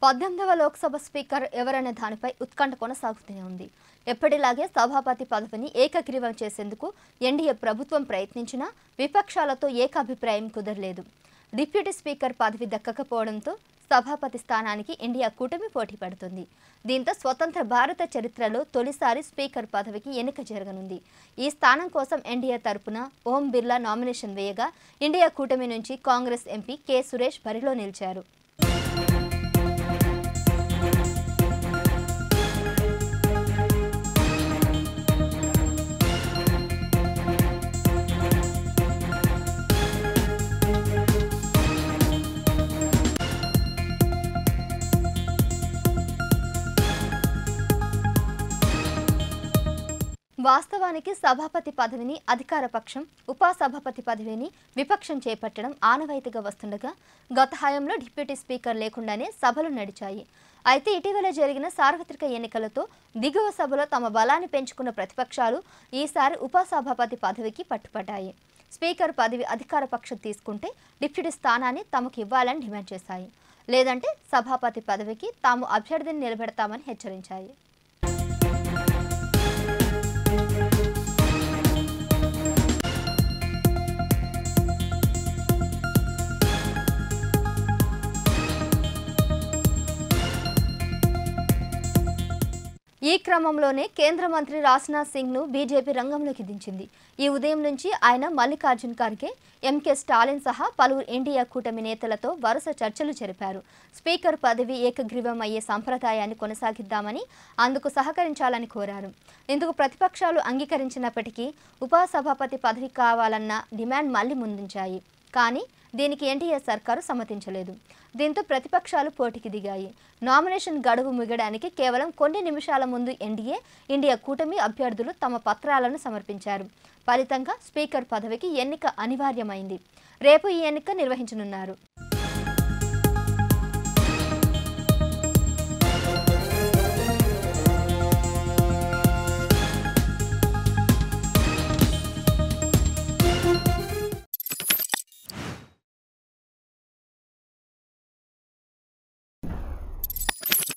18వ Lok Sabha speaker ఎవరనే దానిపై ఉత్కంఠ కొనసాగుతూనే ఉంది. ఎప్పటిలాగే సభాపతి పదవిని ఏకగ్రీవం చేసేందుకు ఎన్డీఏ ప్రభుత్వం ప్రయత్నించినా విపక్షాలతో ఏకాభిప్రాయం కుదరలేదు. డిప్యూటీ స్పీకర్ పదవి దక్కకపోవడంతో సభాపతి స్థానానికి ఇండియా కూటమి పోటీ పడుతుంది. దీంతో స్వతంత్ర భారత చరిత్రలో తొలిసారి స్పీకర్ పదవికి ఎన్నిక జరగనుంది. ఈ స్థానం కోసం ఎన్డీఏ తరపున ఓం బిర్లా నామినేషన్ వేయగా ఇండియా కూటమి నుంచి కాంగ్రెస్ ఎంపీ కె సురేష్ బరిలో నిలిచారు. వాస్తవానికి సభాపతి పదవిని అధికార పక్షం, ఉపసభాపతి పదవిని విపక్షం చేపట్టడం ఆనవాయితీగా వస్తుండగా గత హయాంలో డిప్యూటీ స్పీకర్ లేకుండానే సభలు నడిచాయి. అయితే ఇటీవల జరిగిన సార్వత్రిక ఎన్నికలతో దిగువ సభలో తమ బలాన్ని పెంచుకున్న ప్రతిపక్షాలు ఈసారి ఉపసభాపతి పదవికి పట్టుపట్టాయి. స్పీకర్ పదవి అధికార పక్షం తీసుకుంటే డిప్యూటీ స్థానాన్ని తమకు ఇవ్వాలని డిమాండ్ చేశాయి. లేదంటే సభాపతి పదవికి తాము అభ్యర్థిని నిలబెడతామని హెచ్చరించాయి. ఈ క్రమంలోనే కేంద్ర మంత్రి రాజ్నాథ్ సింగ్ను బీజేపీ రంగంలోకి దించింది. ఈ ఉదయం నుంచి ఆయన మల్లికార్జున్ ఖర్గే, ఎంకే స్టాలిన్ సహా పలువురు ఇండియా కూటమి నేతలతో వరుస చర్చలు జరిపారు. స్పీకర్ పదవి ఏకగ్రీవం అయ్యే సంప్రదాయాన్ని కొనసాగిద్దామని, అందుకు సహకరించాలని కోరారు. ఇందుకు ప్రతిపక్షాలు అంగీకరించినప్పటికీ ఉపసభాపతి పదవి కావాలన్న డిమాండ్ మళ్లీ ముందుంచాయి. కానీ దీనికి ఎన్డీఏ సర్కారు సమ్మతించలేదు. దీంతో ప్రతిపక్షాలు పోటీకి దిగాయి. నామినేషన్ గడువు ముగియడానికి కేవలం కొన్ని నిమిషాల ముందు ఇండియా కూటమి అభ్యర్థులు తమ పత్రాలను సమర్పించారు. ఫలితంగా స్పీకర్ పదవికి ఎన్నిక అనివార్యమైంది. రేపు ఈ ఎన్నిక నిర్వహించనున్నారు.